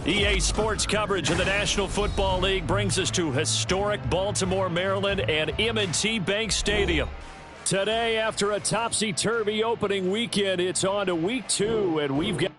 EA Sports coverage of the National Football League brings us to historic Baltimore, Maryland and M&T Bank Stadium. Today, after a topsy-turvy opening weekend, it's on to week 2, and we've got...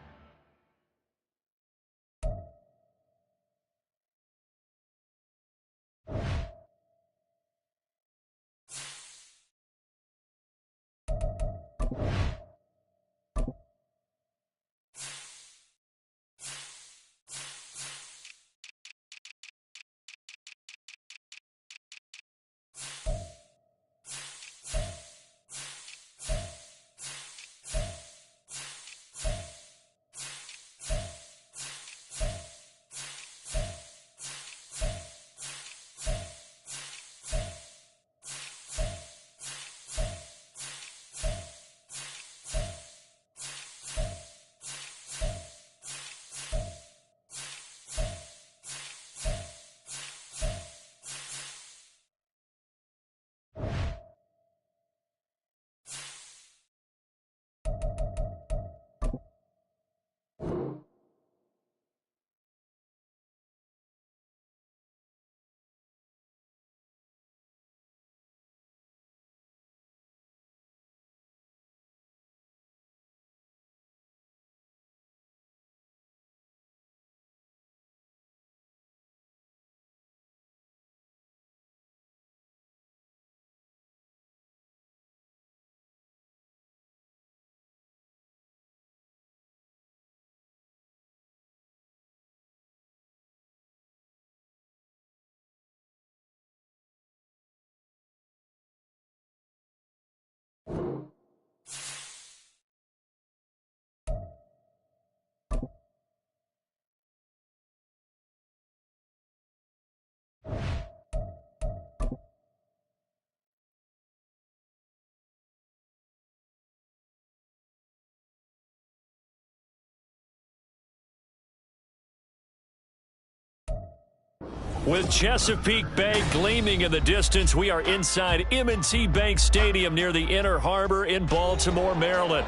With Chesapeake Bay gleaming in the distance, we are inside M&T Bank Stadium near the Inner Harbor in Baltimore, Maryland.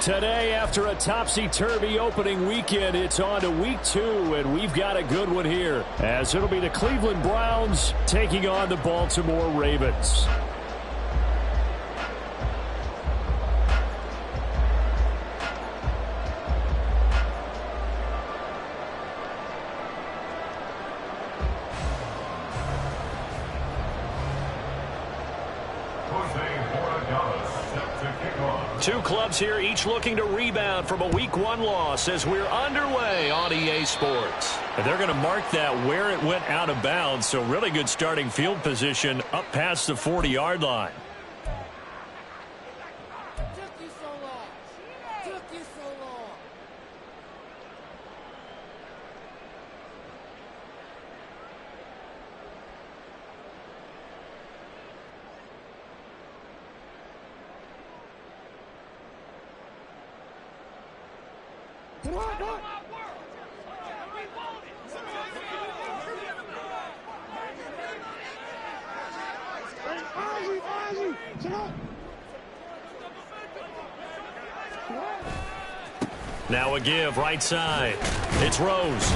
Today, after a topsy-turvy opening weekend, it's on to week 2, and we've got a good one here, as it'll be the Cleveland Browns taking on the Baltimore Ravens. Two clubs here, each looking to rebound from a Week 1 loss as we're underway on EA Sports. And they're going to mark that where it went out of bounds, so really good starting field position up past the 40-yard line. Now a give right side. It's Rose.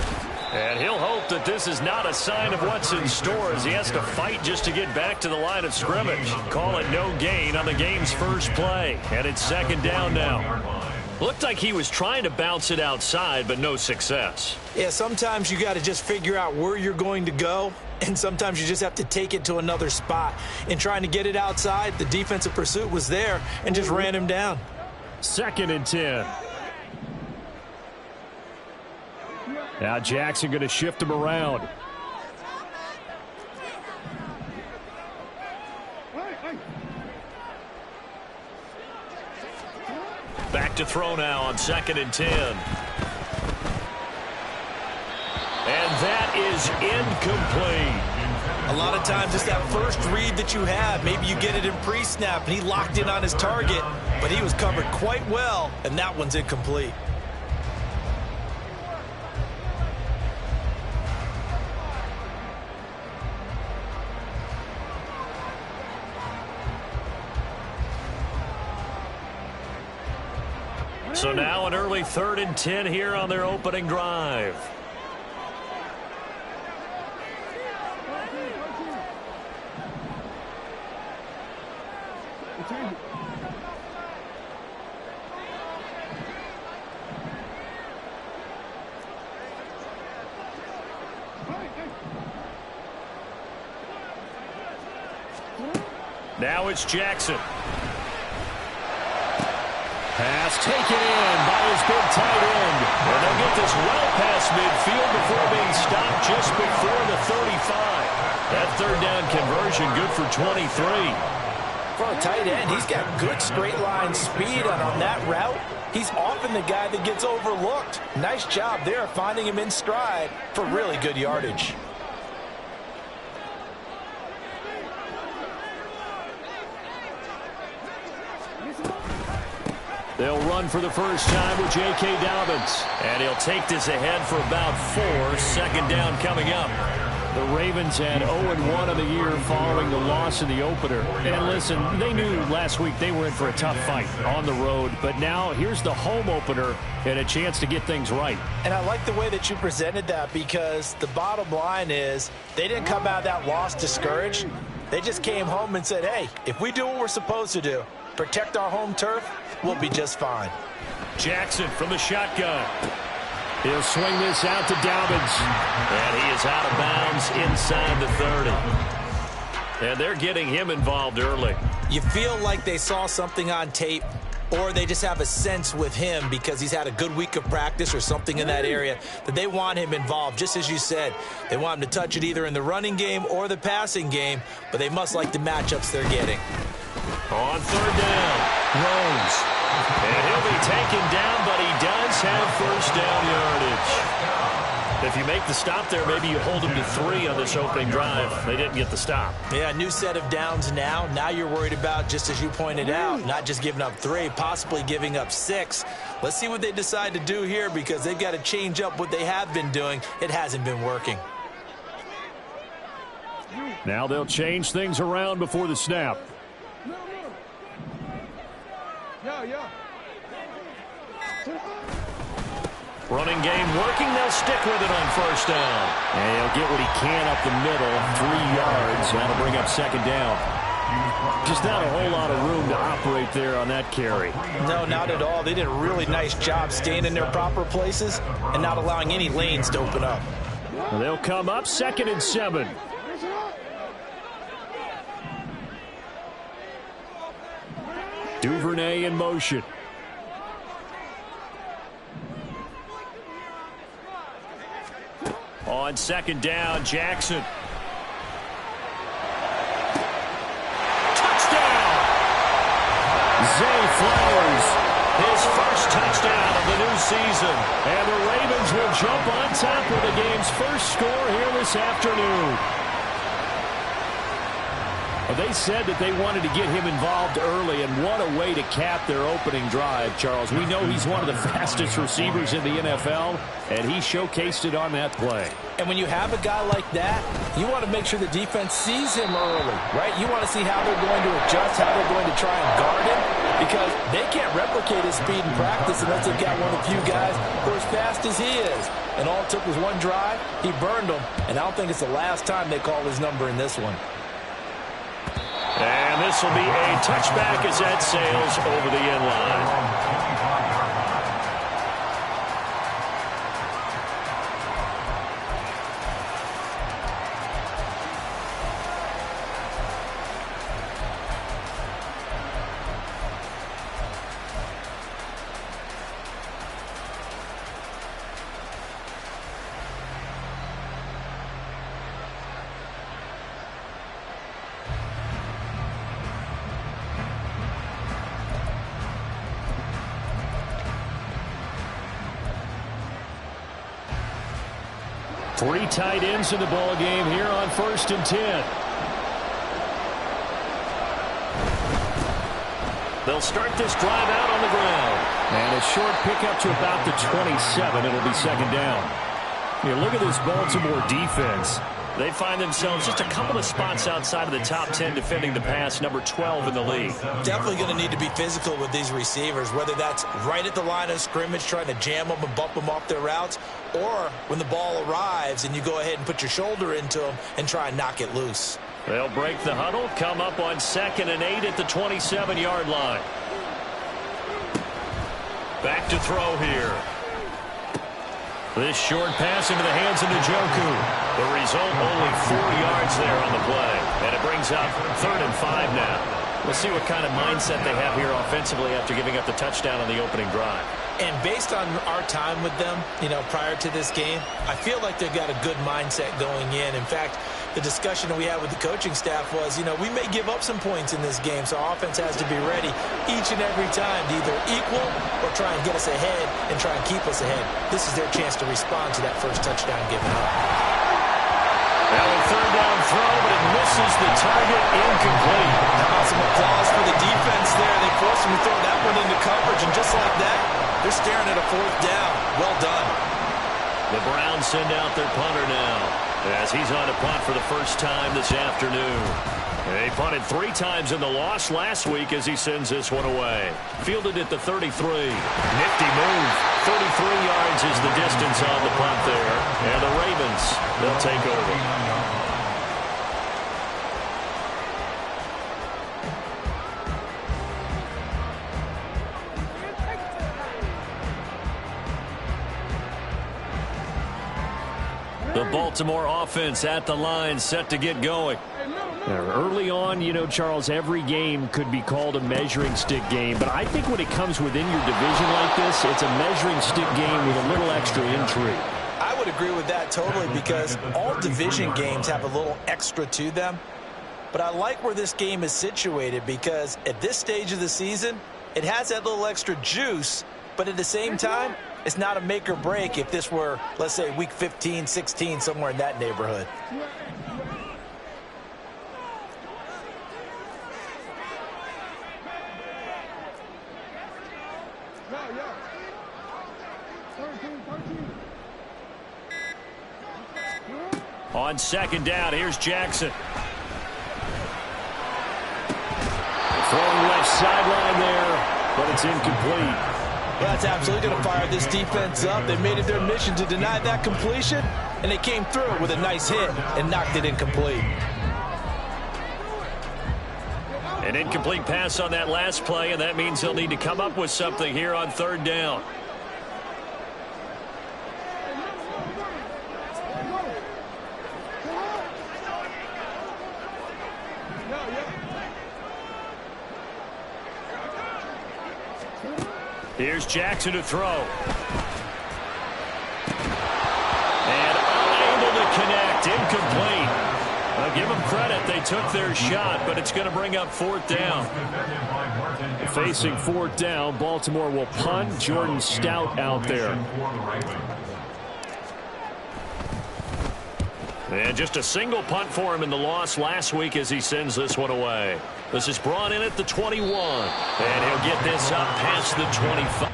And he'll hope that this is not a sign of what's in store as he has to fight just to get back to the line of scrimmage. Call it no gain on the game's first play. And it's second down now. Looked like he was trying to bounce it outside, but no success. Yeah, sometimes you got to just figure out where you're going to go, and sometimes you just have to take it to another spot. In trying to get it outside, the defensive pursuit was there and just ran him down. 2nd and 10. Now Jackson going to shift him around. Back to throw now on 2nd and 10. And that is incomplete. A lot of times it's that first read that you have. Maybe you get it in pre-snap, and he locked in on his target, but he was covered quite well, and that one's incomplete. So now an early 3rd and 10 here on their opening drive. Now it's Jackson. Pass taken in by his big tight end. And they'll get this well past midfield before being stopped just before the 35. That third down conversion good for 23. For a tight end, he's got good straight line speed, and on that route, he's often the guy that gets overlooked. Nice job there finding him in stride for really good yardage. They'll run for the first time with J.K. Dobbins. And he'll take this ahead for about 4. Second down coming up. The Ravens had 0-1 of the year following the loss in the opener. And listen, they knew last week they were in for a tough fight on the road. But now here's the home opener and a chance to get things right. And I like the way that you presented that, because the bottom line is they didn't come out of that loss discouraged. They just came home and said, hey, if we do what we're supposed to do, protect our home turf, we'll be just fine. Jackson from the shotgun. He'll swing this out to Dobbins. And he is out of bounds inside the 30. And they're getting him involved early. You feel like they saw something on tape, or they just have a sense with him because he's had a good week of practice or something in that area that they want him involved. Just as you said, they want him to touch it either in the running game or the passing game, but they must like the matchups they're getting. On third down, Rose. And he'll be taken down, but he does have first down yardage. If you make the stop there, maybe you hold him to 3 on this opening drive. They didn't get the stop. Yeah, new set of downs now. Now you're worried about, just as you pointed out, not just giving up 3, possibly giving up 6. Let's see what they decide to do here, because they've got to change up what they have been doing. It hasn't been working. Now they'll change things around before the snap. Running game working. They'll stick with it on first down. And he'll get what he can up the middle. 3 yards. That'll bring up second down. Just not a whole lot of room to operate there on that carry. No, not at all. They did a really nice job staying in their proper places and not allowing any lanes to open up. Well, they'll come up 2nd and 7. Duvernay in motion. On second down, Jackson. Touchdown! Zay Flowers, his first touchdown of the new season. And the Ravens will jump on top of the game's first score here this afternoon. They said that they wanted to get him involved early, and what a way to cap their opening drive, Charles. We know he's one of the fastest receivers in the NFL, and he showcased it on that play. And when you have a guy like that, you want to make sure the defense sees him early, right? You want to see how they're going to adjust, how they're going to try and guard him, because they can't replicate his speed in practice unless they've got one of the few guys who are as fast as he is. And all it took was one drive. He burned them, and I don't think it's the last time they call his number in this one. And this will be a touchback as that sails over the end line. Three tight ends in the ball game here on 1st and 10. They'll start this drive out on the ground. And a short pickup to about the 27. It'll be second down. You look at this Baltimore defense. They find themselves just a couple of spots outside of the top 10 defending the pass, number 12 in the league. Definitely going to need to be physical with these receivers, whether that's right at the line of scrimmage trying to jam them and bump them off their routes, or when the ball arrives and you go ahead and put your shoulder into them and try and knock it loose. They'll break the huddle, come up on 2nd and 8 at the 27-yard line. Back to throw here. This short pass into the hands of Njoku. The result, only 4 yards there on the play. And it brings up 3rd and 5 now. We'll see what kind of mindset they have here offensively after giving up the touchdown on the opening drive. And based on our time with them, prior to this game, I feel like they've got a good mindset going in. In fact, the discussion we had with the coaching staff was, we may give up some points in this game, so our offense has to be ready each and every time to either equal or try and get us ahead and try and keep us ahead. This is their chance to respond to that first touchdown given up. Now a 3rd down throw, but it misses the target, incomplete. How about some applause for the defense there? They forced him to throw that one into coverage, and just like that, they're staring at a 4th down. Well done. The Browns send out their punter now, as he's on a punt for the first time this afternoon. They punted 3 times in the loss last week as he sends this one away. Fielded at the 33. Nifty move. 33 yards is the distance on the punt there. And the Ravens, they'll take over. The Baltimore offense at the line, set to get going. Early on, Charles, every game could be called a measuring stick game. But I think when it comes within your division like this, it's a measuring stick game with a little extra intrigue. I would agree with that totally, because all division games have a little extra to them. But I like where this game is situated, because at this stage of the season, it has that little extra juice. But at the same time, it's not a make or break if this were, let's say, week 15, 16, somewhere in that neighborhood. On 2nd down, here's Jackson. Throwing left sideline there, but it's incomplete. That's absolutely going to fire this defense up. They made it their mission to deny that completion, and they came through with a nice hit and knocked it incomplete. An incomplete pass on that last play, and that means they'll need to come up with something here on 3rd down. Here's Jackson to throw. And unable to connect. Incomplete. I'll give them credit. They took their shot, but it's going to bring up 4th down. Facing 4th down, Baltimore will punt. Jordan Stout out there. And just a single punt for him in the loss last week as he sends this one away. This is brought in at the 21. And he'll get this up past the 25.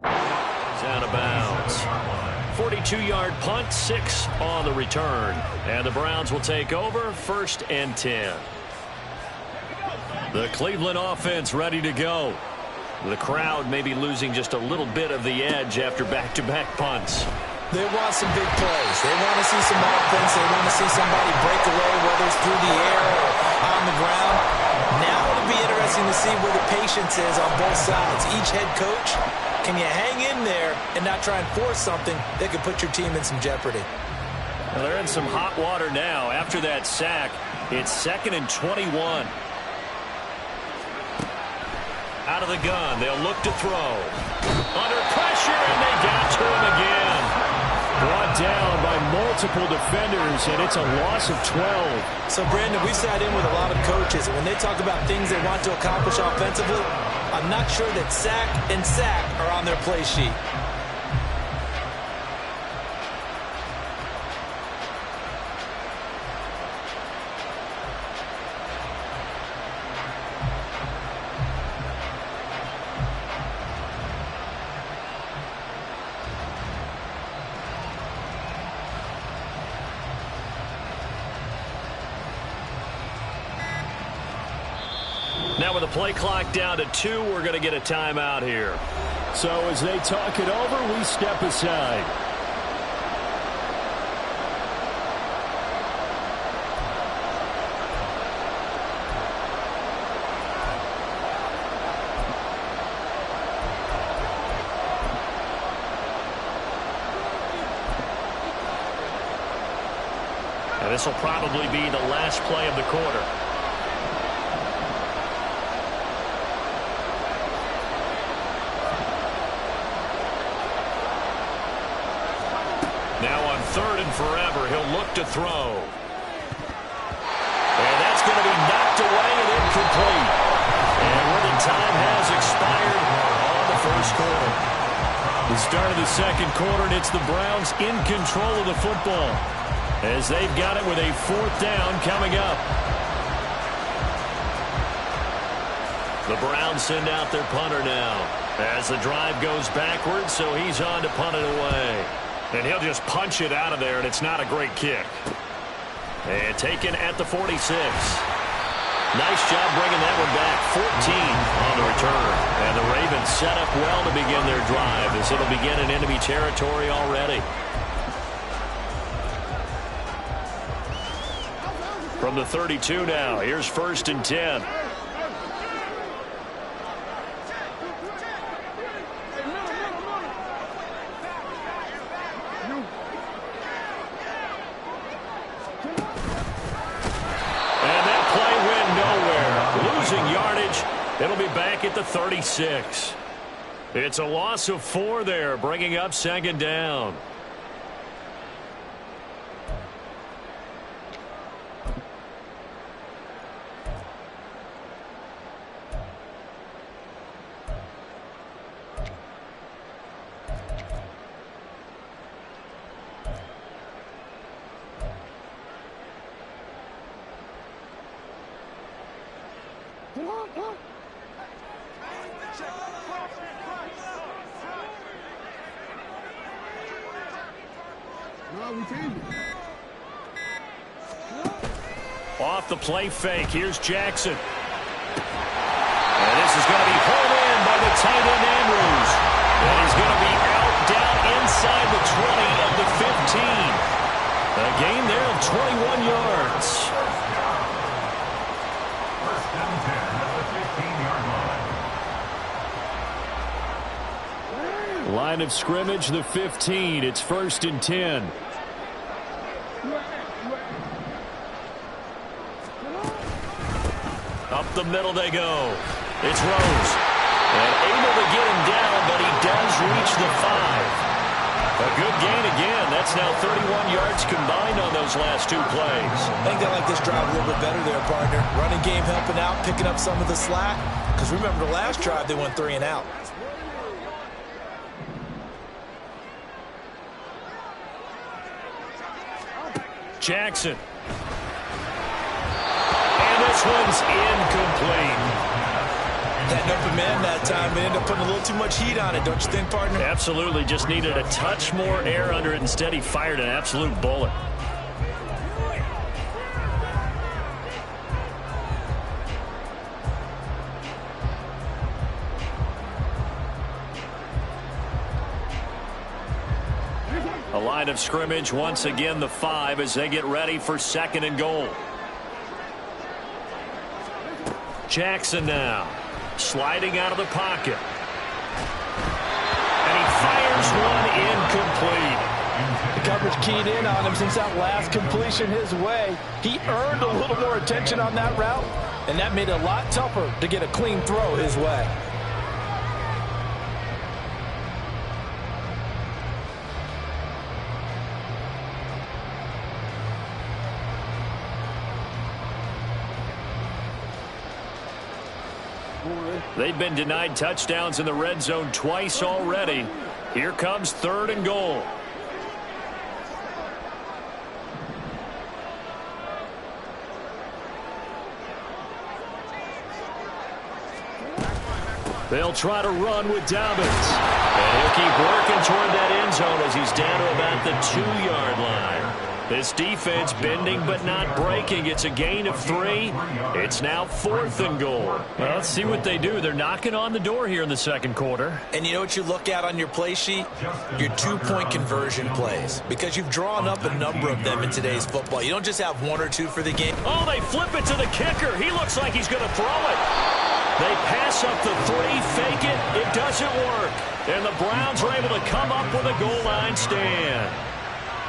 He's out of bounds. 42-yard punt, 6 on the return. And the Browns will take over, 1st and 10. The Cleveland offense ready to go. The crowd may be losing just a little bit of the edge after back-to-back punts. They want some big plays. They want to see some offense. They want to see somebody break away, whether it's through the air or on the ground. Now it'll be interesting to see where the patience is on both sides. Each head coach, can you hang in there and not try and force something that could put your team in some jeopardy? Well, they're in some hot water now. After that sack, it's 2nd and 21. Out of the gun, they'll look to throw. Under pressure, and they got to him again. Brought down by multiple defenders, and it's a loss of 12. So, Brandon, we sat in with a lot of coaches, and when they talk about things they want to accomplish offensively, I'm not sure that sack and sack are on their play sheet. Now with the play clock down to 2, we're going to get a timeout here. So as they talk it over, we step aside. And this will probably be the last play of the quarter. Now on 3rd and forever, he'll look to throw. And that's going to be knocked away and incomplete. And where the time has expired on the first quarter. The start of the second quarter, and it's the Browns in control of the football, as they've got it with a 4th down coming up. The Browns send out their punter now as the drive goes backwards, so he's on to punt it away. And he'll just punch it out of there, and it's not a great kick. And taken at the 46. Nice job bringing that one back. 14 on the return. And the Ravens set up well to begin their drive, as it'll begin in enemy territory already. From the 32 now, here's 1st and 10. It'll be back at the 36. It's a loss of 4 there, bringing up 2nd down. Off the play fake, here's Jackson. And this is going to be pulled in by the tight end Andrews. And he's going to be out down inside the 20 of the 15. A gain there of 21 yards. First down 10 at the 15-yard line. Line of scrimmage, the 15. It's 1st and 10. Up the middle they go. It's Rose. And able to get him down, but he does reach the 5. A good gain again. That's now 31 yards combined on those last 2 plays. I think they like this drive a little bit better there, partner. Running game helping out, picking up some of the slack. Because remember the last drive, they went 3 and out. Jackson. And this one's incomplete. That open man that time, they ended up putting a little too much heat on it, don't you think, partner? Absolutely. Just needed a touch more air under it. Instead, he fired an absolute bullet. A line of scrimmage, once again the 5 as they get ready for 2nd and goal. Jackson now, sliding out of the pocket. And he fires one incomplete. The coverage keyed in on him since that last completion his way. He earned a little more attention on that route, and that made it a lot tougher to get a clean throw his way. They've been denied touchdowns in the red zone twice already. Here comes 3rd and goal. They'll try to run with Dobbins. And he'll keep working toward that end zone as he's down to about the 2-yard line. This defense bending but not breaking. It's a gain of 3. It's now 4th and goal. Well, let's see what they do. They're knocking on the door here in the second quarter. And you know what you look at on your play sheet? Your 2-point conversion plays. Because you've drawn up a number of them in today's football. You don't just have 1 or 2 for the game. Oh, they flip it to the kicker. He looks like he's going to throw it. They pass up the 3, fake it. It doesn't work. And the Browns are able to come up with a goal line stand.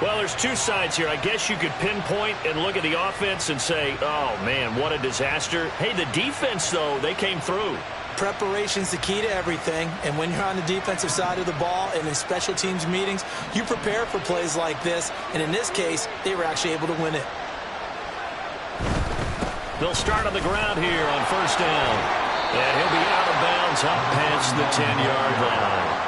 Well, there's 2 sides here. I guess you could pinpoint and look at the offense and say, oh, man, what a disaster. Hey, the defense, though, they came through. Preparation's the key to everything. And when you're on the defensive side of the ball and in special teams meetings, you prepare for plays like this. And in this case, they were actually able to win it. They'll start on the ground here on 1st down. And he'll be out of bounds up past the 10-yard line.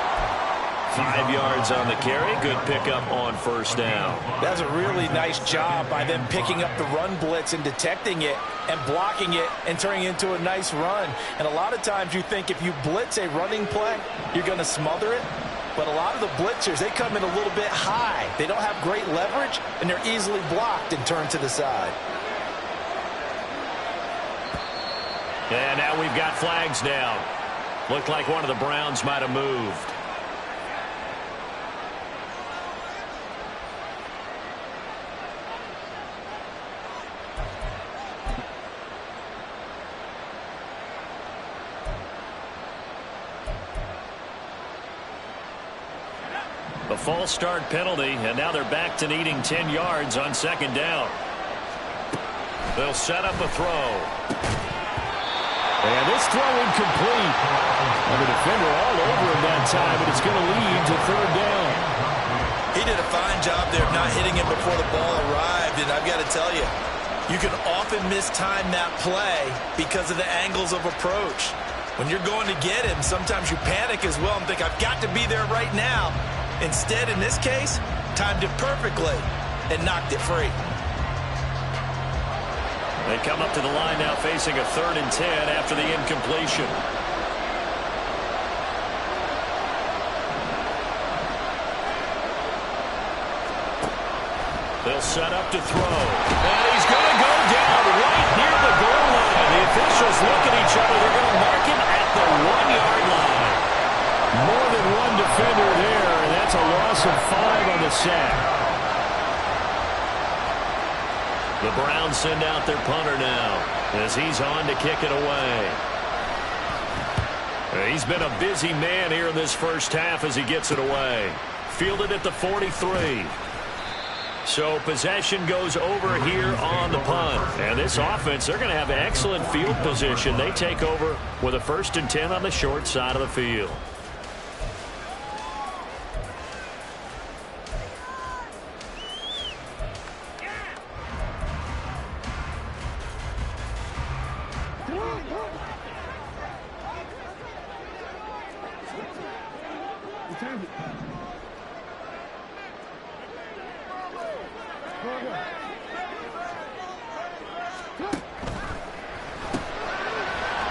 5 yards on the carry. Good pickup on 1st down. That's a really nice job by them picking up the run blitz and detecting it and blocking it and turning it into a nice run. And a lot of times you think if you blitz a running play, you're going to smother it. But a lot of the blitzers, they come in a little bit high. They don't have great leverage, and they're easily blocked and turned to the side. And now we've got flags down. Looked like one of the Browns might have moved. A false start penalty, and now they're back to needing 10 yards on 2nd down. They'll set up a throw. And this throw incomplete. And the defender all over him that time, but it's going to lead to 3rd down. He did a fine job there of not hitting him before the ball arrived, and I've got to tell you, you can often mistime that play because of the angles of approach. When you're going to get him, sometimes you panic as well and think, I've got to be there right now. Instead, in this case, timed it perfectly and knocked it free. They come up to the line now facing a 3rd and 10 after the incompletion. They'll set up to throw. And he's going to go down right near the goal line. The officials look at each other. They're going to mark him at the 1-yard line. More than one defender there, and that's a loss of 5 on the sack. The Browns send out their punter now as he's on to kick it away. He's been a busy man here in this first half as he gets it away. Fielded at the 43. So possession goes over here on the punt. And this offense, they're going to have excellent field position. They take over with a 1st and 10 on the short side of the field.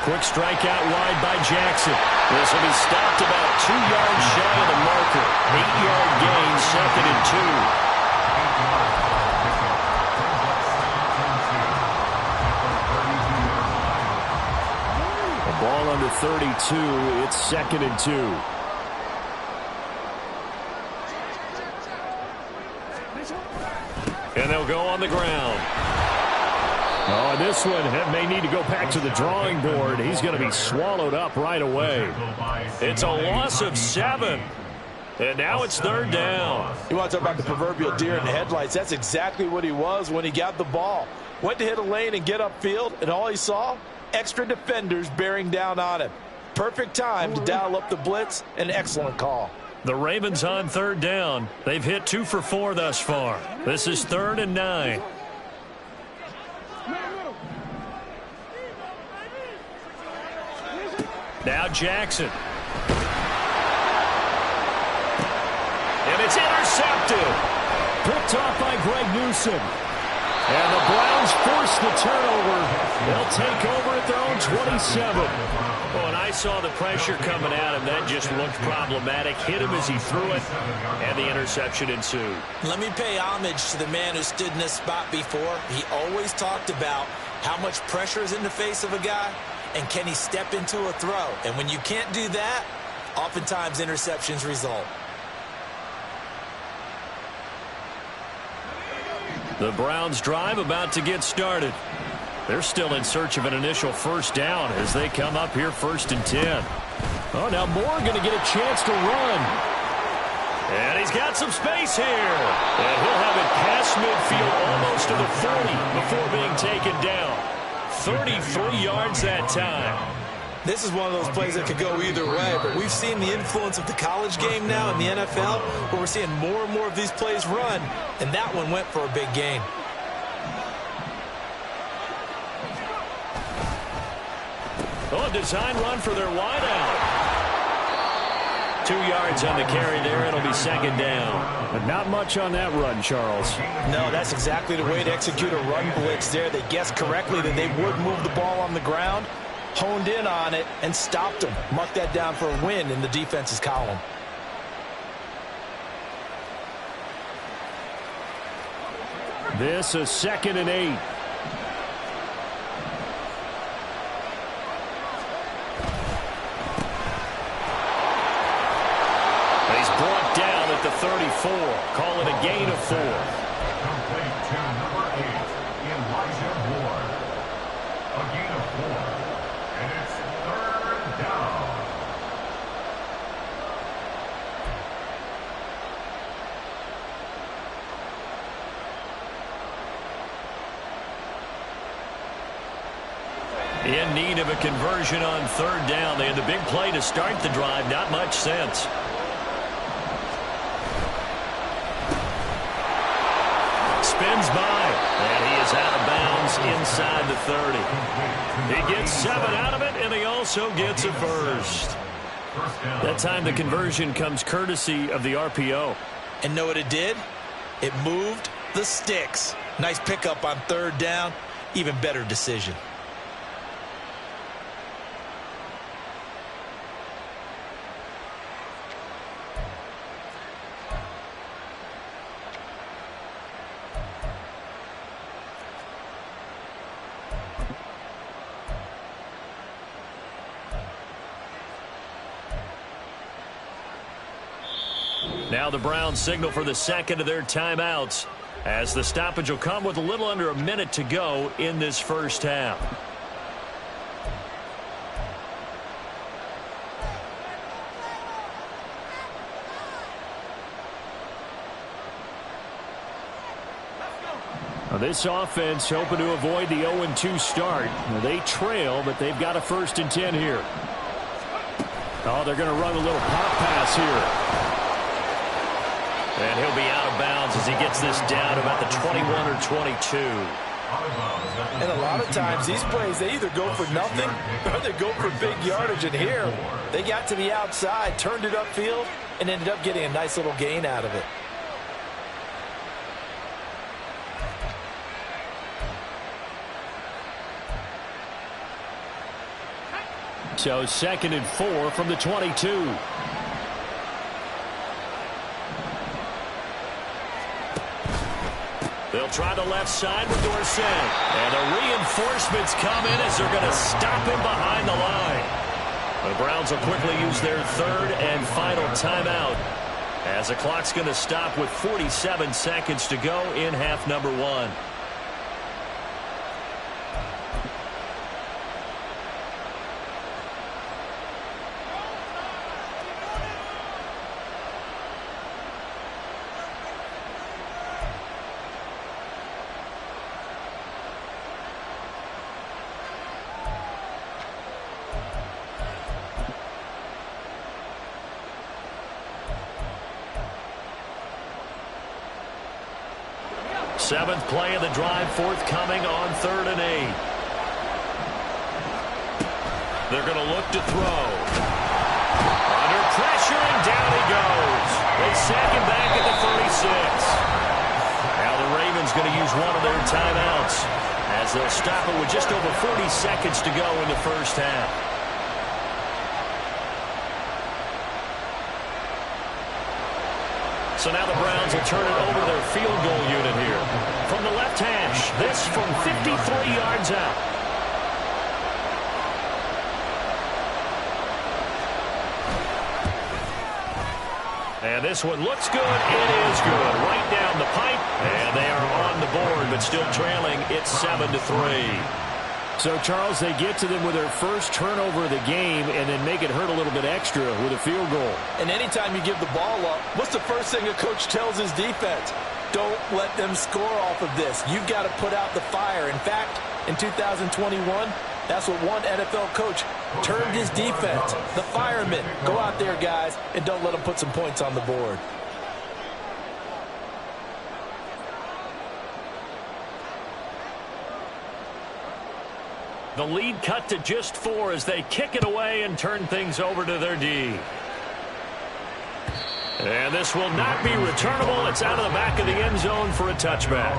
Quick strike out wide by Jackson. This will be stopped about 2 yards shy of the marker. 8-yard gain, 2nd and 2. A ball under 32. It's 2nd and 2. And they'll go on the ground. Oh, this one may need to go back to the drawing board. He's going to be swallowed up right away. It's a loss of 7. And now it's 3rd down. You want to talk about the proverbial deer in the headlights. That's exactly what he was when he got the ball. Went to hit a lane and get upfield, and all he saw, extra defenders bearing down on him. Perfect time to dial up the blitz. An excellent call. The Ravens on 3rd down. They've hit 2 for 4 thus far. This is 3rd and 9. Now Jackson. And it's intercepted. Picked off by Greg Newsom. And the Browns force the turnover. They'll take over at their own 27. Oh, and I saw the pressure coming at him. That just looked problematic. Hit him as he threw it, and the interception ensued. Let me pay homage to the man who stood in this spot before. He always talked about how much pressure is in the face of a guy, and can he step into a throw. And when you can't do that, oftentimes interceptions result. The Browns drive about to get started. They're still in search of an initial first down as they come up here 1st and 10. Oh, now Moore going to get a chance to run. And he's got some space here. And he'll have it past midfield almost to the 40 before being taken down. 33 yards that time. This is one of those plays that could go either way, but we've seen the influence of the college game now in the NFL, where we're seeing more and more of these plays run, and that one went for a big gain. Oh, a design run for their wideout. 2 yards on the carry there. It'll be 2nd down. But not much on that run, Charles. No, that's exactly the way to execute a run blitz there. They guessed correctly that they would move the ball on the ground, honed in on it, and stopped them. Mark that down for a win in the defense's column. This is 2nd and 8. He's brought down at the 34. Call it a gain of 4. Complete to number 8, Elijah Ward. A gain of 4. And it's 3rd down. In need of a conversion on 3rd down. They had the big play to start the drive. Not much sense. Spins by, and he is out of bounds inside the 30. He gets 7 out of it, and he also gets a first. That time the conversion comes courtesy of the RPO. And know what it did? It moved the sticks. Nice pickup on 3rd down. Even better decision. Now the Browns signal for the 2nd of their timeouts, as the stoppage will come with a little under a minute to go in this first half. Now this offense hoping to avoid the 0-2 start. Now they trail, but they've got a 1st and 10 here. Oh, they're going to run a little pop pass here. And he'll be out of bounds as he gets this down about the 21 or 22. And a lot of times these plays, they either go for nothing or they go for big yardage. And here, they got to the outside, turned it upfield, and ended up getting a nice little gain out of it. So 2nd and 4 from the 22. They'll try the left side with Dorsett. And the reinforcements come in as they're going to stop him behind the line. The Browns will quickly use their 3rd and final timeout, as the clock's going to stop with 47 seconds to go in half number 1. Seventh play of the drive forthcoming on 3rd and 8. They're going to look to throw. Under pressure, and down he goes. They sack him back at the 36. Now the Ravens going to use one of their timeouts, as they'll stop it with just over 40 seconds to go in the first half. So now the Browns will turn it over to their field goal unit here. From the left hash, this from 53 yards out. And this one looks good. It is good. Right down the pipe. And they are on the board, but still trailing. It's 7-3. So, Charles, they get to them with their first turnover of the game and then make it hurt a little bit extra with a field goal. And anytime you give the ball up, what's the first thing a coach tells his defense? Don't let them score off of this. You've got to put out the fire. In fact, in 2021, that's what one NFL coach termed his defense. The firemen. Go out there, guys, and don't let them put some points on the board. The lead cut to just 4 as they kick it away and turn things over to their D. And this will not be returnable. It's out of the back of the end zone for a touchback.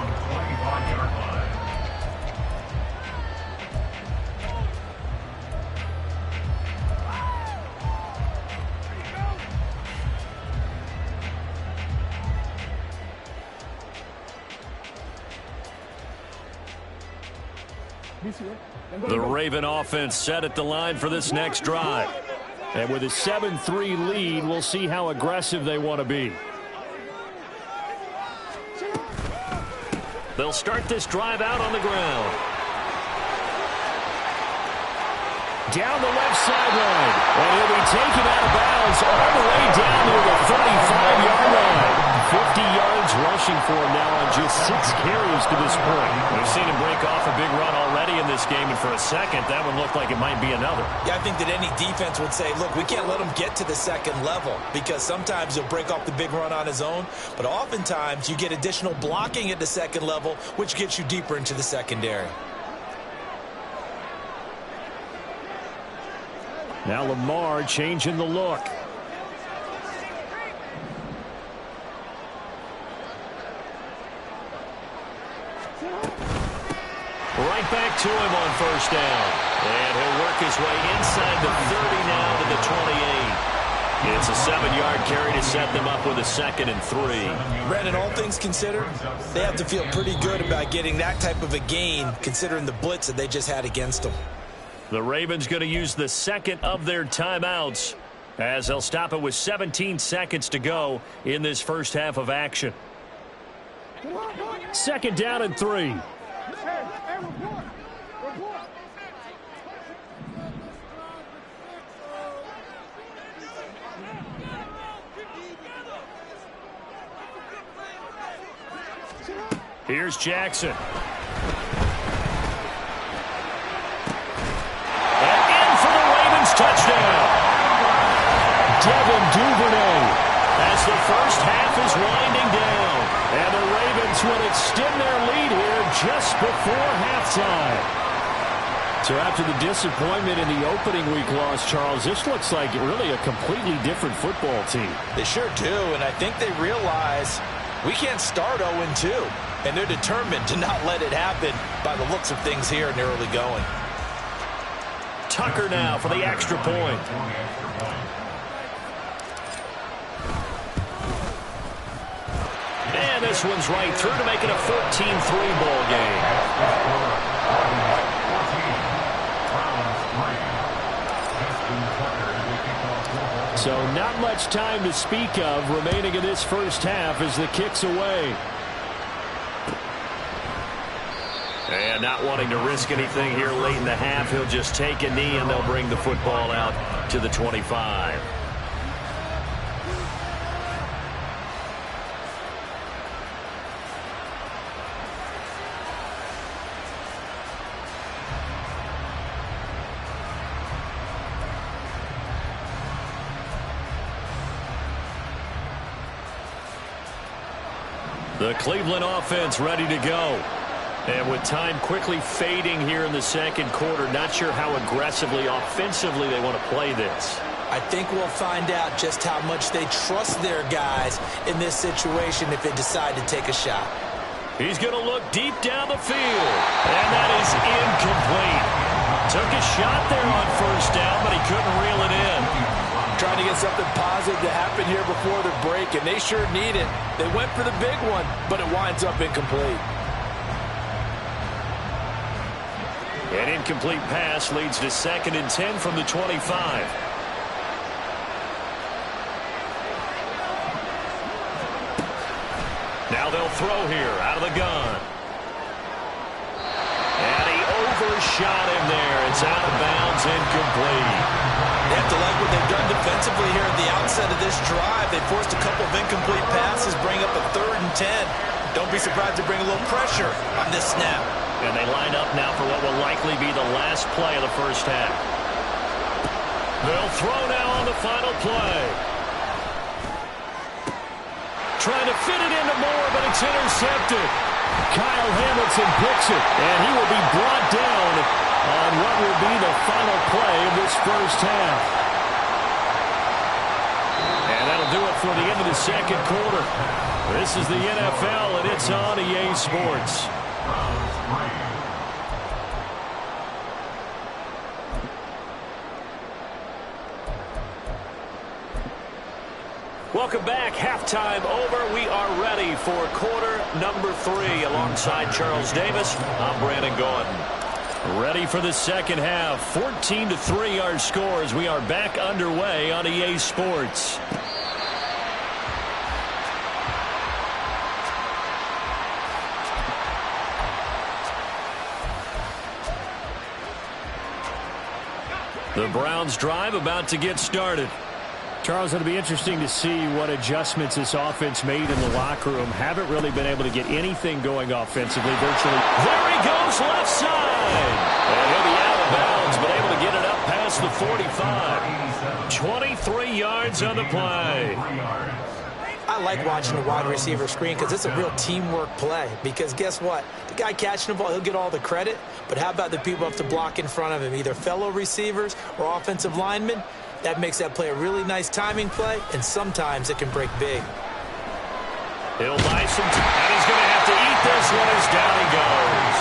The Raven offense set at the line for this next drive. And with a 7-3 lead, we'll see how aggressive they want to be. They'll start this drive out on the ground. Down the left sideline. And he'll be taken out of bounds all the way down to the 35-yard line. 50 yards rushing for him now on just 6 carries to this point. We've seen him break off a big run already in this game, and for a second, that one looked like it might be another. Yeah, I think that any defense would say, look, we can't let him get to the second level because sometimes he'll break off the big run on his own, but oftentimes you get additional blocking at the second level, which gets you deeper into the secondary. Now Lamar changing the look. Right back to him on first down. And he'll work his way inside the 30 now to the 28. It's a 7-yard carry to set them up with a 2nd and 3. Brandon, all things considered, they have to feel pretty good about getting that type of a gain considering the blitz that they just had against them. The Ravens going to use the second of their timeouts as they'll stop it with 17 seconds to go in this first half of action. 2nd down and 3. Here's Jackson. And in for the Ravens touchdown. Devin Duvernay. As the first half is winding down. And the Ravens will extend their lead here just before halftime. So after the disappointment in the opening week loss, Charles, this looks like really a completely different football team. They sure do, and I think they realize we can't start 0-2. And they're determined to not let it happen by the looks of things here in the early going. Tucker now for the extra point. And this one's right through to make it a 14-3 ball game. So not much time to speak of remaining in this first half as the kick's away. And not wanting to risk anything here late in the half, he'll just take a knee and they'll bring the football out to the 25. The Cleveland offense ready to go. And with time quickly fading here in the second quarter, not sure how aggressively, offensively they want to play this. I think we'll find out just how much they trust their guys in this situation if they decide to take a shot. He's going to look deep down the field. And that is incomplete. Took a shot there on first down, but he couldn't reel it in. trying to get something positive to happen here before the break, and they sure need it. They went for the big one, but it winds up incomplete. An incomplete pass leads to 2nd and 10 from the 25. Now they'll throw here out of the gun. And he overshot him there. It's out of bounds, incomplete. They have to like what they've done defensively here at the outset of this drive. They forced a couple of incomplete passes, bring up a 3rd and 10. Don't be surprised to bring a little pressure on this snap. And they line up now for what will likely be the last play of the first half. They'll throw now on the final play. Trying to fit it into Moore, but it's intercepted. Kyle Hamilton picks it, and he will be brought down on what will be the final play of this first half. And that'll do it for the end of the second quarter. This is the NFL, and it's on EA Sports. Welcome back. Halftime over. We are ready for quarter number 3. Alongside Charles Davis, I'm Brandon Gordon. Ready for the second half. 14-3 our scores. We are back underway on EA Sports. The Browns drive about to get started. Charles, it'll be interesting to see what adjustments this offense made in the locker room. Haven't really been able to get anything going offensively virtually. There he goes, left side. And he'll be out of bounds, but able to get it up past the 45. 23 yards on the play. I like watching the wide receiver screen because it's a real teamwork play. Because guess what? The guy catching the ball, he'll get all the credit. But how about the people have to block in front of him, either fellow receivers or offensive linemen? That makes that play a really nice timing play, and sometimes it can break big. He'll buy some time, and he's going to have to eat this one as down he goes.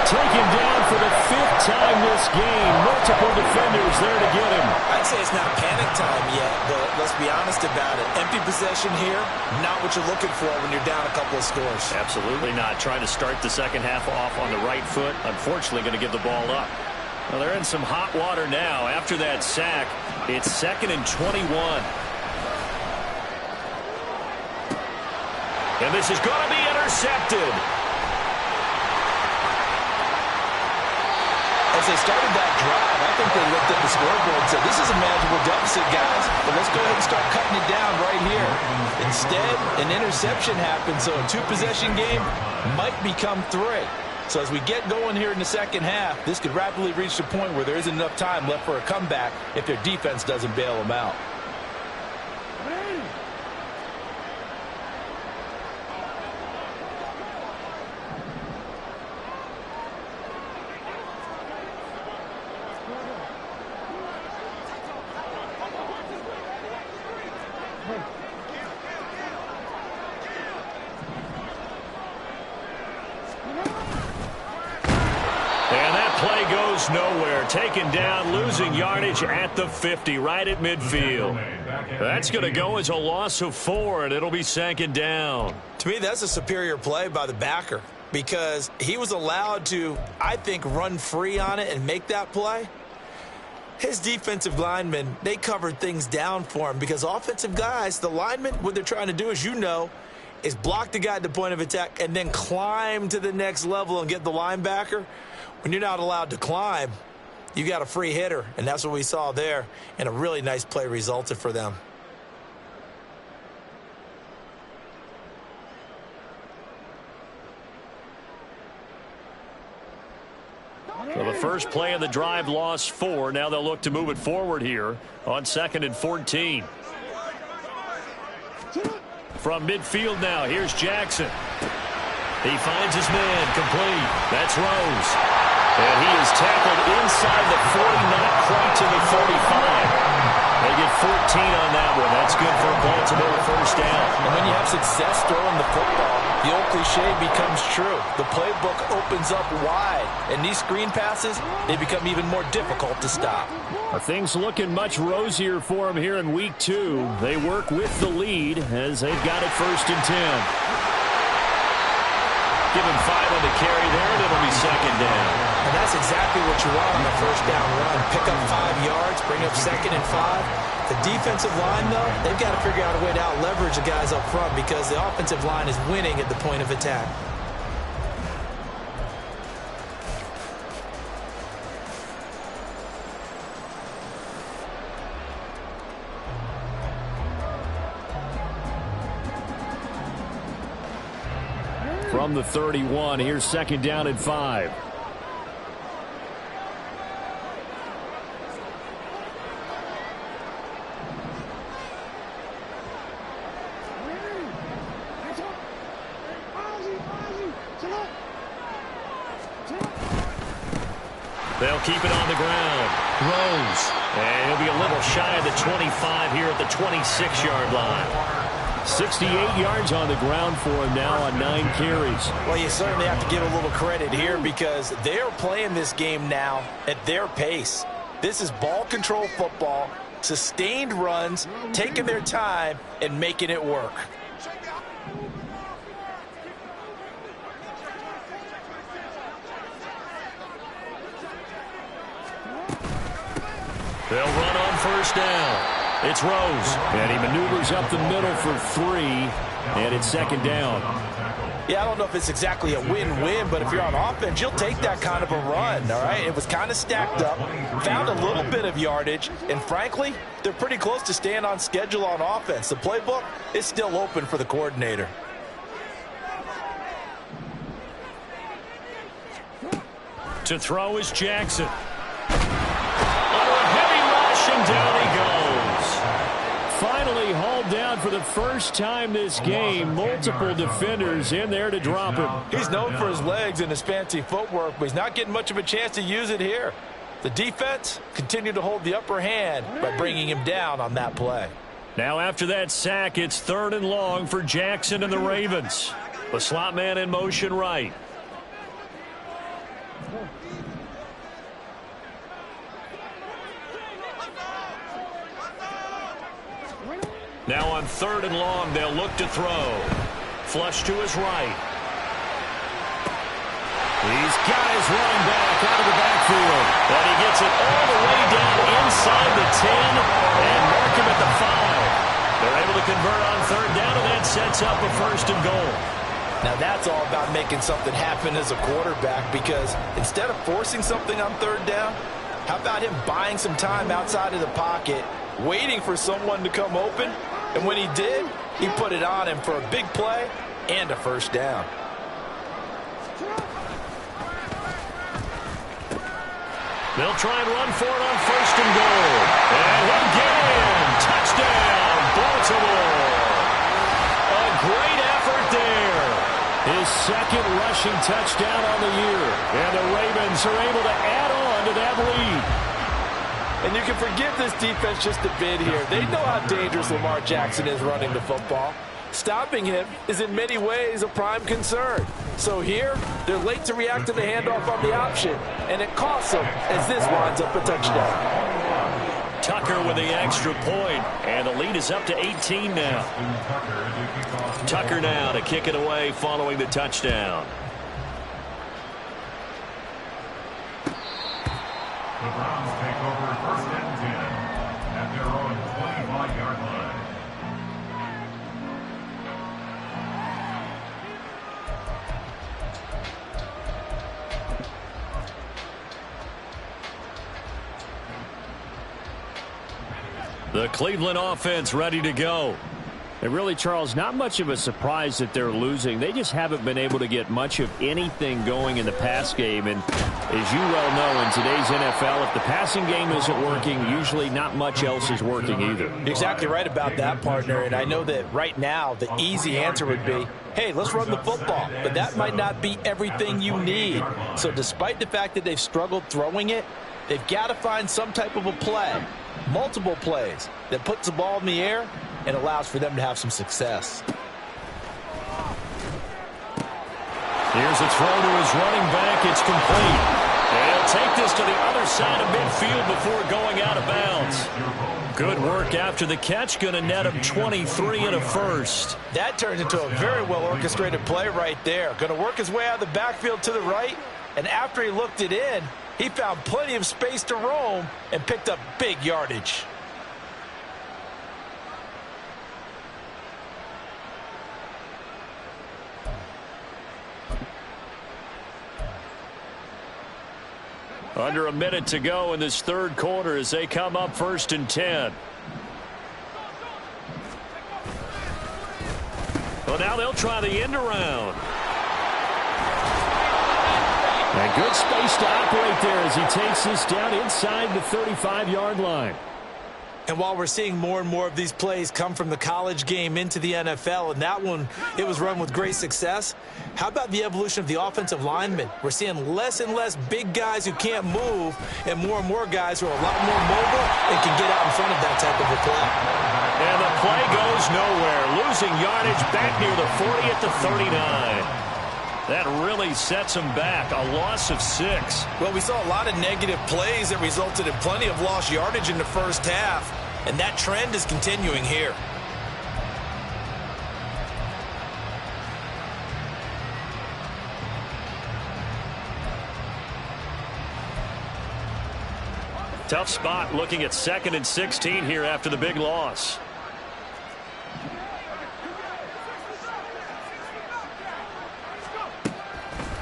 Taken down for the 5th time this game. Multiple defenders there to get him. I'd say it's not panic time yet, but let's be honest about it. Empty possession here, not what you're looking for when you're down a couple of scores. Absolutely not. Trying to start the second half off on the right foot. Unfortunately, going to give the ball up. Well, they're in some hot water now. After that sack, it's 2nd and 21. And this is going to be intercepted. As they started that drive, I think they looked at the scoreboard and said, this is a manageable deficit, guys, but let's go ahead and start cutting it down right here. Instead, an interception happened, so a 2-possession game might become 3. So as we get going here in the second half, this could rapidly reach the point where there isn't enough time left for a comeback if their defense doesn't bail them out. Nowhere. Taken down, losing yardage at the 50, right at midfield. That's going to go as a loss of 4, and it'll be 2nd down. To me, that's a superior play by the backer because he was allowed to, I think, run free on it and make that play. His defensive linemen, they covered things down for him because offensive guys, the linemen, what they're trying to do, as you know, is block the guy at the point of attack and then climb to the next level and get the linebacker. When you're not allowed to climb, you got a free hitter, and that's what we saw there, and a really nice play resulted for them. So the first play of the drive lost 4. Now they'll look to move it forward here on 2nd and 14. From midfield now, here's Jackson. He finds his man, complete. That's Rose. And he is tackled inside the 40, not quite to the 45. They get 14 on that one. That's good for a Baltimore first down. And when you have success throwing the football, the old cliche becomes true. The playbook opens up wide, and these screen passes, they become even more difficult to stop. Are things looking much rosier for them here in week 2? They work with the lead as they've got it 1st and 10. Give him 5 on the carry there, and it'll be 2nd down. And that's exactly what you want on the 1st down run. Pick up 5 yards, bring up 2nd and 5. The defensive line, though, they've got to figure out a way to out-leverage the guys up front because the offensive line is winning at the point of attack. From the 31, here's 2nd down and 5. They'll keep it on the ground. Rose. And he'll be a little shy of the 25 here at the 26-yard line. 68 yards on the ground for him now on 9 carries. Well, you certainly have to give a little credit here because they're playing this game now at their pace. This is ball control football, sustained runs, taking their time and making it work. They'll run on 1st down. It's Rose, and he maneuvers up the middle for 3, and it's 2nd down. Yeah, I don't know if it's exactly a win-win, but if you're on offense, you'll take that kind of a run, all right? It was kind of stacked up, found a little bit of yardage, and frankly, they're pretty close to staying on schedule on offense. The playbook is still open for the coordinator. To throw is Jackson. And down he goes. Finally hauled down for the first time this game. Multiple defenders in there to drop him. He's known for his legs and his fancy footwork, but he's not getting much of a chance to use it here. The defense continued to hold the upper hand by bringing him down on that play. Now after that sack, it's 3rd and long for Jackson and the Ravens. The slot man in motion right. Now on 3rd and long, they'll look to throw. Flush to his right. He's got his running back out of the backfield. But he gets it all the way down inside the 10 and mark him at the 5. They're able to convert on 3rd down, and that sets up a 1st and goal. Now that's all about making something happen as a quarterback because instead of forcing something on 3rd down, how about him buying some time outside of the pocket, waiting for someone to come open? And when he did, he put it on him for a big play and a 1st down. They'll try and run for it on 1st and goal. And he'll get in. Touchdown, Baltimore. A great effort there. His 2nd rushing touchdown on the year. And the Ravens are able to add on to that lead. And you can forgive this defense just a bit here. They know how dangerous Lamar Jackson is running the football. Stopping him is in many ways a prime concern. So here, they're late to react to the handoff on the option, and it costs them as this winds up a touchdown. Tucker with the extra point, and the lead is up to 18 now. Tucker now to kick it away following the touchdown. The Browns take over 1st and 10 at their own 25-yard line. The Cleveland offense ready to go. And really, Charles, not much of a surprise that they're losing. They just haven't been able to get much of anything going in the pass game. And as you well know, in today's NFL, if the passing game isn't working, usually not much else is working either. You're exactly right about that, partner. And I know that right now the easy answer would be, hey, let's run the football. But that might not be everything you need. So despite the fact that they've struggled throwing it, they've got to find some type of a play. multiple plays that puts the ball in the air and allows for them to have some success. Here's a throw to his running back. It's complete. And he'll take this to the other side of midfield before going out of bounds. Good work after the catch. Going to net him 23 and a first. That turns into a very well-orchestrated play right there. Going to work his way out of the backfield to the right. And after he looked it in, he found plenty of space to roam and picked up big yardage. Under a minute to go in this third quarter as they come up 1st and 10. Well, now they'll try the end around. And good space to operate there as he takes this down inside the 35-yard line. And while we're seeing more and more of these plays come from the college game into the NFL, and that one, it was run with great success, how about the evolution of the offensive linemen? We're seeing less and less big guys who can't move and more guys who are a lot more mobile and can get out in front of that type of a play. And the play goes nowhere. Losing yardage back near the 40 at the 39. That really sets him back. A loss of 6. Well, we saw a lot of negative plays that resulted in plenty of lost yardage in the first half, and that trend is continuing here. Tough spot looking at 2nd and 16 here after the big loss.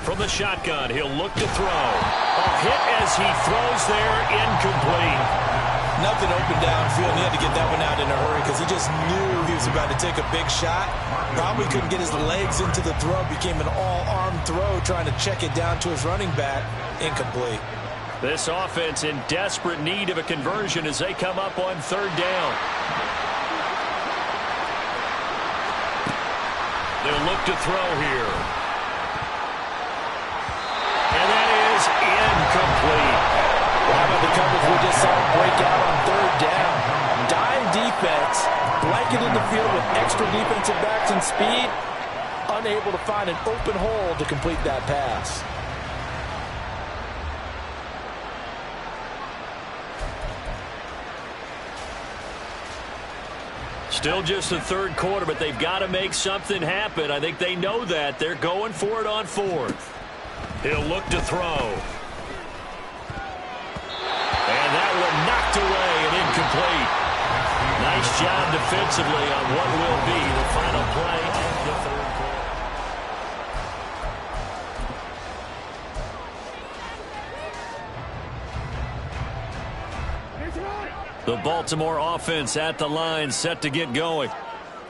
From the shotgun, he'll look to throw. A hit as he throws there, incomplete. Nothing open downfield. He had to get that one out in a hurry because he just knew he was about to take a big shot. Probably couldn't get his legs into the throw. Became an all-arm throw trying to check it down to his running back. Incomplete. This offense in desperate need of a conversion as they come up on 3rd down. They'll look to throw here. And that is incomplete. How about the coverage we just saw break out on 3rd down? Dime defense, blanketed the field with extra defensive backs and speed, unable to find an open hole to complete that pass. Still just the third quarter, but they've got to make something happen. I think they know that. They're going for it on 4th. He'll look to throw. And that one knocked away and incomplete. Nice job defensively on what will be the final play of the third quarter. The Baltimore offense at the line, set to get going.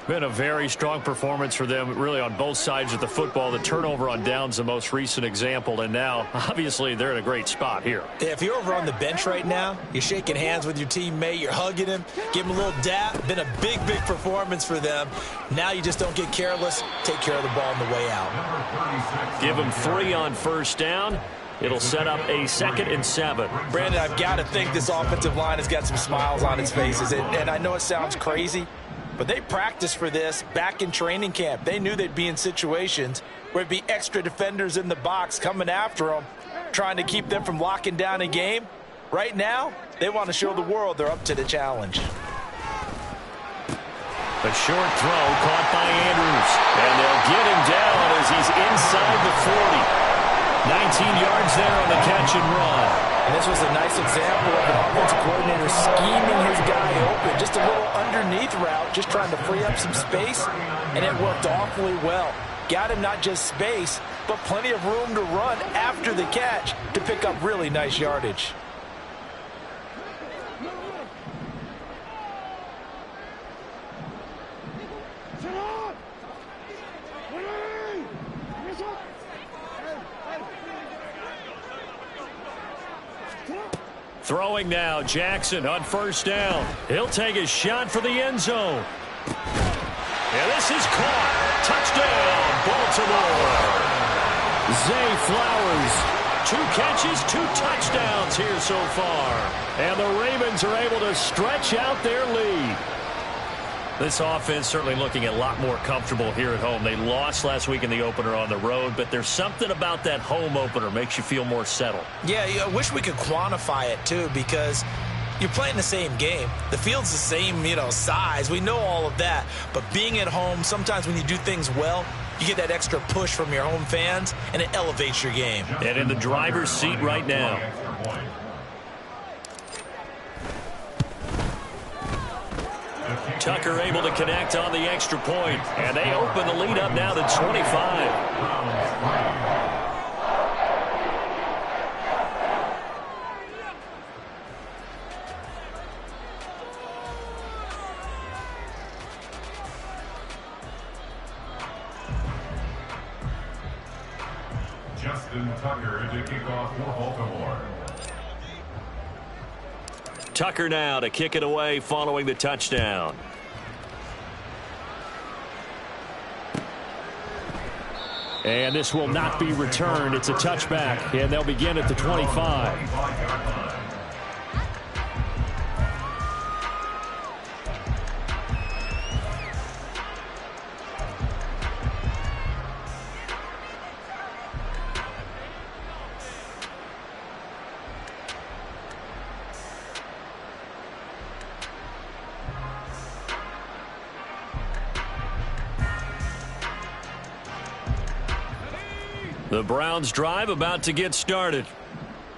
Been a very strong performance for them, really, on both sides of the football. The turnover on downs, the most recent example, and now, obviously, they're in a great spot here. If you're over on the bench right now, you're shaking hands with your teammate, you're hugging him, give him a little dap. Been a big performance for them. Now you just don't get careless. Take care of the ball on the way out. Give him 3 on 1st down. It'll set up a 2nd and 7. Brandon, I've got to think this offensive line has got some smiles on its faces, and I know it sounds crazy, but they practiced for this back in training camp. They knew they'd be in situations where it'd be extra defenders in the box coming after them, trying to keep them from locking down a game. Right now, they want to show the world they're up to the challenge. A short throw caught by Andrews. And they'll get him down as he's inside the 40. 19 yards there on the catch and run. And this was a nice example of an offensive coordinator scheming his guy open. Just a little underneath route, just trying to free up some space, and it worked awfully well. Got him not just space, but plenty of room to run after the catch to pick up really nice yardage. Throwing now, Jackson on 1st down. He'll take a shot for the end zone. And this is caught. Touchdown, Baltimore. Zay Flowers 2 catches, 2 touchdowns here so far. And the Ravens are able to stretch out their lead. This offense certainly looking a lot more comfortable here at home. They lost last week in the opener on the road, but there's something about that home opener makes you feel more settled. Yeah, I wish we could quantify it, too, because you're playing the same game. The field's the same, size. We know all of that. But being at home, sometimes when you do things well, you get that extra push from your home fans, and it elevates your game. And in the driver's seat right now. Tucker able to connect on the extra point, and they open the lead up now to 25. Tucker to kick off for Baltimore. Tucker now to kick it away following the touchdown. And this will not be returned. It's a touchback, and they'll begin at the 25. The Browns drive about to get started.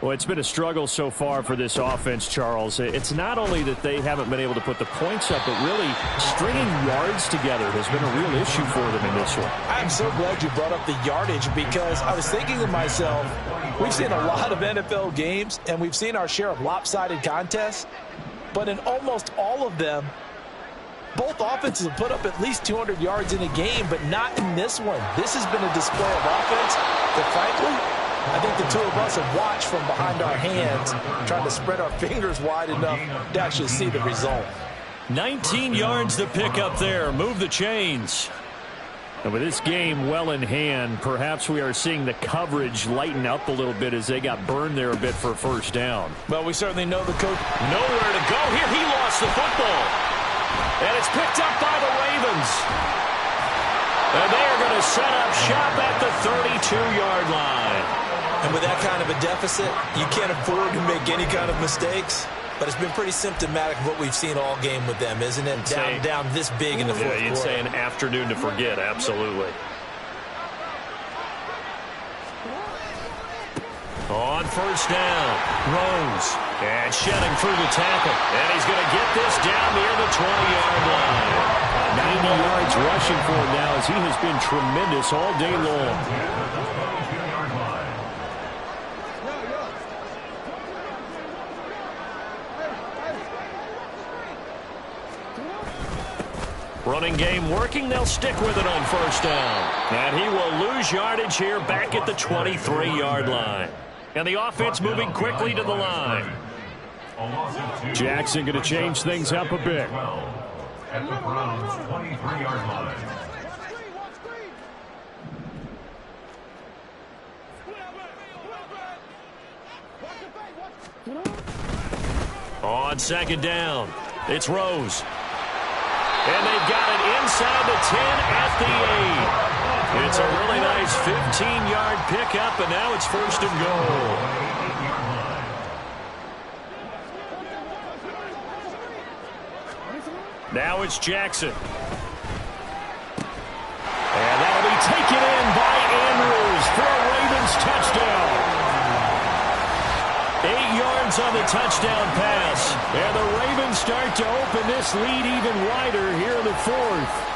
Well, it's been a struggle so far for this offense, Charles. It's not only that they haven't been able to put the points up, but really stringing yards together has been a real issue for them in this one. I'm so glad you brought up the yardage because I was thinking to myself, we've seen a lot of NFL games and we've seen our share of lopsided contests, but in almost all of them, both offenses have put up at least 200 yards in a game, but not in this one. This has been a display of offense that, frankly, I think the two of us have watched from behind our hands, trying to spread our fingers wide enough to actually see the result. 19 yards to pick up there. Move the chains. And with this game well in hand, perhaps we are seeing the coverage lighten up a little bit as they got burned there a bit for a first down. Well, we certainly know the coach. Nowhere to go here. He lost the football. And it's picked up by the Ravens. And they are going to set up shop at the 32-yard line. And with that kind of a deficit, you can't afford to make any kind of mistakes. But it's been pretty symptomatic of what we've seen all game with them, isn't it? Down this big in the fourth quarter. You'd say an afternoon to forget, absolutely. On first down, Rose. And shedding through the tackle. And he's going to get this down near the 20-yard line. 90 yards rushing for him now as he has been tremendous all day long. Running game working. They'll stick with it on first down. And he will lose yardage here back at the 23-yard line. And the offense moving quickly to the line. Jackson going to change things up a bit. At the Browns' 23-yard line. On second down, it's Rose. And they've got it inside the 10 at the 8. It's a really nice 15-yard pickup, and now it's first and goal. Now it's Jackson. And that'll be taken in by Andrews for a Ravens touchdown. 8 yards on the touchdown pass. And the Ravens start to open this lead even wider here in the fourth.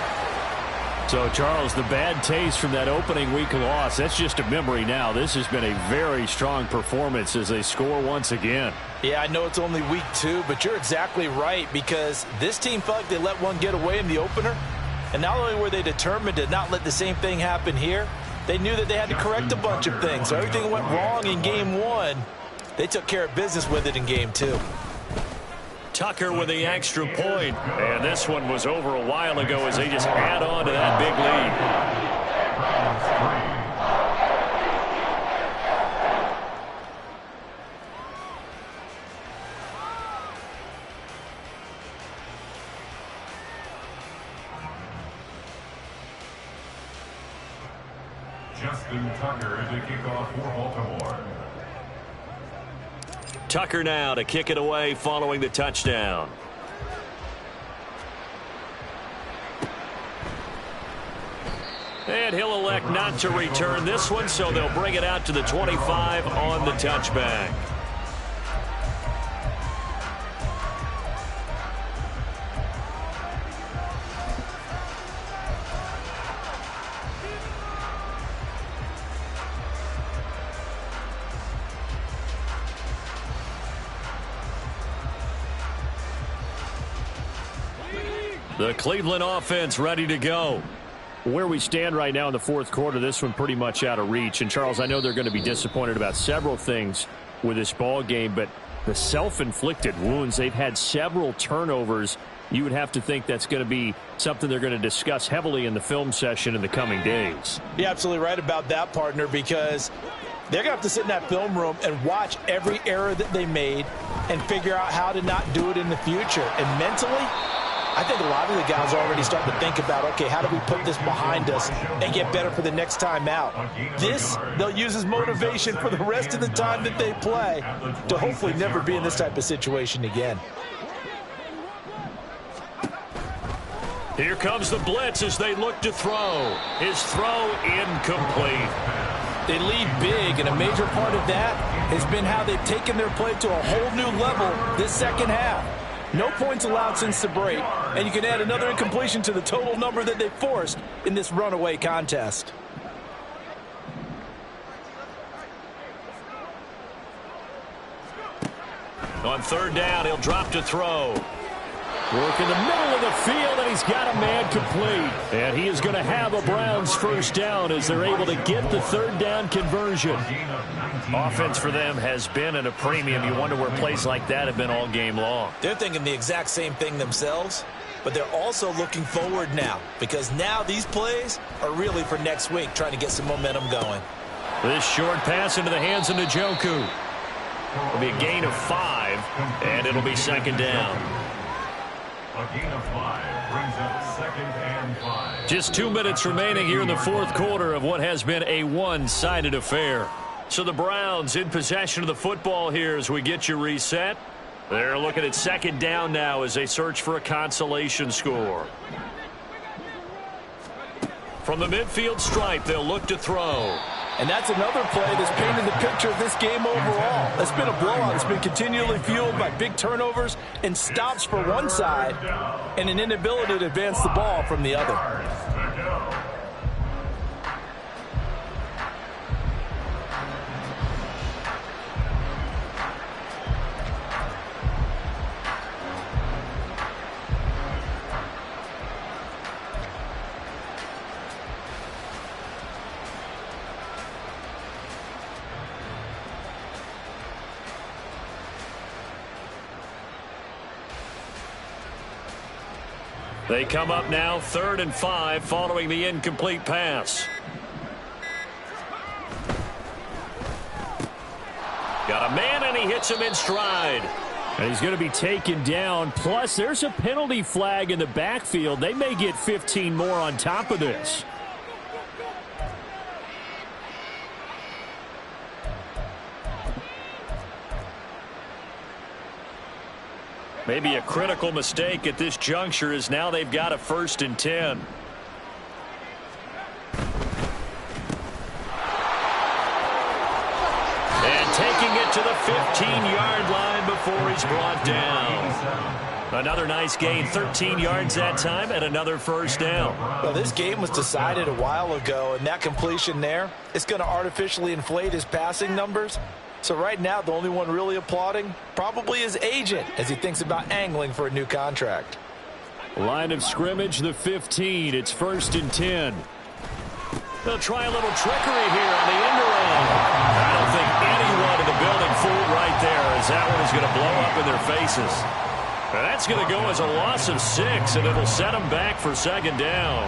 So, Charles, the bad taste from that opening week loss, that's just a memory now. This has been a very strong performance as they score once again. Yeah, I know it's only week 2, but you're exactly right because this team felt like they let one get away in the opener. And not only were they determined to not let the same thing happen here, they knew that they had to correct a bunch of things. So everything went wrong in game 1. They took care of business with it in game 2. Tucker with the extra point. And this one was over a while ago as they just add on to that big lead. Justin Tucker to kick off for Baltimore. Tucker now to kick it away following the touchdown. And he'll elect not to return this one, so they'll bring it out to the 25 on the touchback. The Cleveland offense ready to go. Where we stand right now in the fourth quarter, this one pretty much out of reach. And, Charles, I know they're going to be disappointed about several things with this ball game, but the self-inflicted wounds, they've had several turnovers. You would have to think that's going to be something they're going to discuss heavily in the film session in the coming days. You're absolutely right about that, partner, because they're going to have to sit in that film room and watch every error that they made and figure out how to not do it in the future. And mentally, I think a lot of the guys are already starting to think about, okay, how do we put this behind us and get better for the next time out? This, they'll use as motivation for the rest of the time that they play to hopefully never be in this type of situation again. Here comes the blitz as they look to throw. His throw incomplete. They lead big, and a major part of that has been how they've taken their play to a whole new level this second half. No points allowed since the break, and you can add another incompletion to the total number that they forced in this runaway contest. On third down, he'll drop to throw. Work in the middle of the field, and he's got a man complete. And he is going to have a Browns first down as they're able to get the third down conversion. Offense for them has been at a premium. You wonder where plays like that have been all game long. They're thinking the exact same thing themselves, but they're also looking forward now because now these plays are really for next week, trying to get some momentum going. This short pass into the hands of Njoku. It'll be a gain of 5, and it'll be second down. A gain of 5 brings up second and 5. Just 2 minutes remaining here in the fourth quarter of what has been a one-sided affair. So the Browns in possession of the football here as we get you reset. They're looking at second down now as they search for a consolation score. From the midfield stripe, they'll look to throw. And that's another play that's painted the picture of this game overall. It's been a blowout. It's been continually fueled by big turnovers and stops for one side and an inability to advance the ball from the other. They come up now 3rd and 5 following the incomplete pass. Got a man and he hits him in stride. And he's going to be taken down. Plus, there's a penalty flag in the backfield. They may get 15 more on top of this. Maybe a critical mistake at this juncture is now they've got a 1st and 10. And taking it to the 15-yard line before he's brought down. Another nice gain, 13 yards that time, and another first down. Well, this game was decided a while ago, and that completion there is going to artificially inflate his passing numbers. So right now, the only one really applauding probably his agent as he thinks about angling for a new contract. Line of scrimmage, the 15. It's 1st and 10. They'll try a little trickery here on the end around. I don't think anyone in the building fooled right there as that one is going to blow up in their faces. And that's going to go as a loss of 6, and it'll set them back for second down.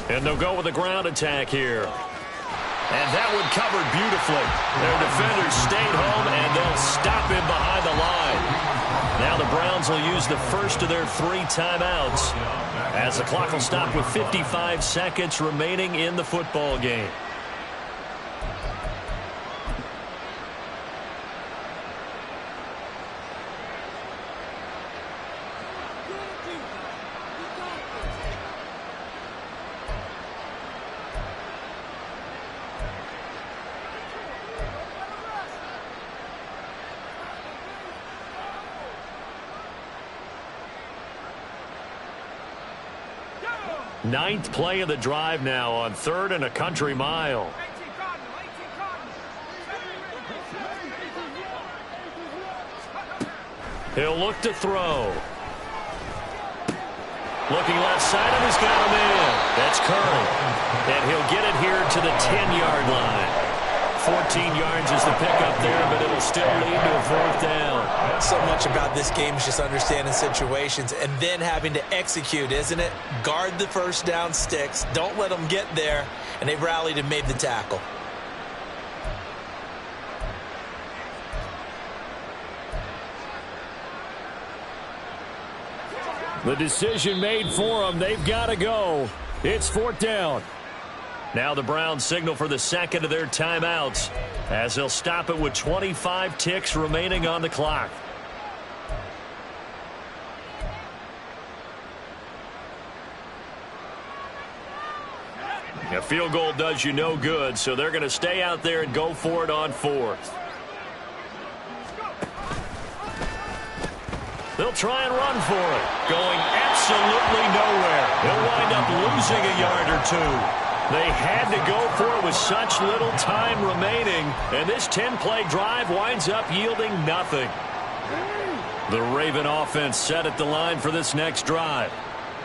And they'll go with a ground attack here. And that one covered beautifully. Their defenders stayed home, and they'll stop him behind the line. Now the Browns will use the first of their 3 timeouts as the clock will stop with 55 seconds remaining in the football game. Ninth play of the drive now on 3rd and a country mile. He'll look to throw. Looking left side of his got him in. That's Curry. And he'll get it here to the 10-yard line. 14 yards is the pickup there, but it'll still lead to a 4th down. So much about this game is just understanding situations and then having to execute, isn't it? Guard the first down sticks. Don't let them get there. And they rallied and made the tackle. The decision made for them. They've got to go. It's 4th down. Now the Browns signal for the second of their timeouts as they'll stop it with 25 ticks remaining on the clock. A field goal does you no good, so they're going to stay out there and go for it on 4th. They'll try and run for it. Going absolutely nowhere. He'll wind up losing a yard or 2. They had to go for it with such little time remaining, and this 10-play drive winds up yielding nothing. The Raven offense set at the line for this next drive.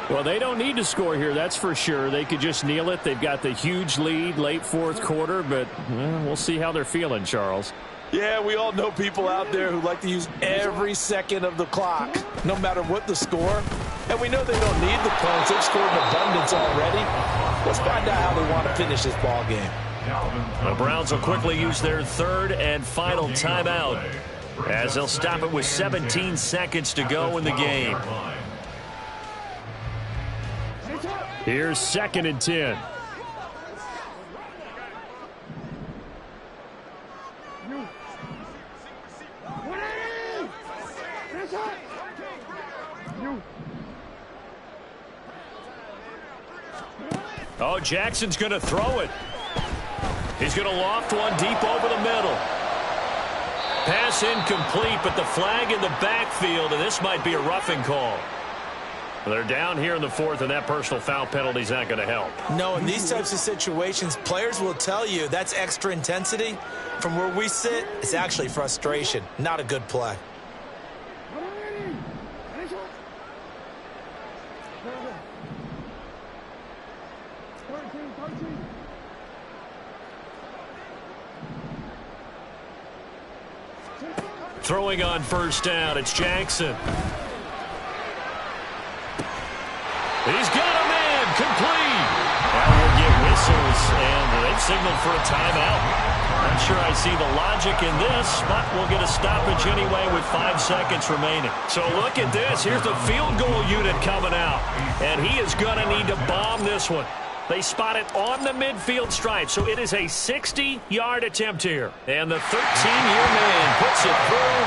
Well, they don't need to score here, that's for sure. They could just kneel it. They've got the huge lead late 4th quarter, but we'll see how they're feeling, Charles. Yeah, we all know people out there who like to use every second of the clock, no matter what the score. And we know they don't need the points. They've scored in abundance already. Let's find out how they want to finish this ball game. The Browns will quickly use their 3rd and final timeout as they'll stop it with 17 seconds to go in the game. Here's 2nd and 10. Oh, Jackson's going to throw it. He's going to loft one deep over the middle. Pass incomplete, but the flag in the backfield, and this might be a roughing call. They're down here in the 4th, and that personal foul penalty is not going to help. No, in these types of situations, players will tell you that's extra intensity. From where we sit, it's actually frustration. Not a good play. Throwing on 1st down, it's Jackson. He's got a man, complete. Now we'll get whistles, and they've signaled for a timeout. Not sure I see the logic in this, but we'll get a stoppage anyway with 5 seconds remaining. So look at this. Here's the field goal unit coming out, and he is going to need to bomb this one. They spot it on the midfield stripe, so it is a 60-yard attempt here. And the 13-year man puts it through.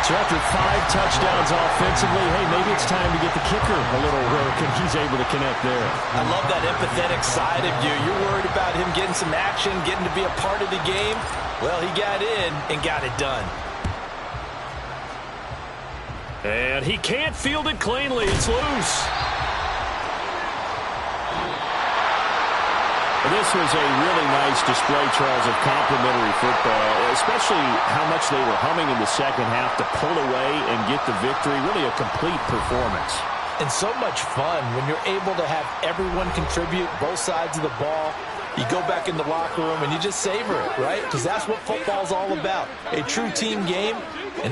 So after 5 touchdowns offensively, hey, maybe it's time to get the kicker a little work, and he's able to connect there. I love that empathetic side of you. You're worried about him getting some action, getting to be a part of the game. Well, he got in and got it done. And he can't field it cleanly. It's loose. This was a really nice display, Charles, of complimentary football, especially how much they were humming in the second half to pull away and get the victory. Really a complete performance. And so much fun when you're able to have everyone contribute, both sides of the ball. You go back in the locker room and you just savor it, right? Because that's what football's all about, a true team game.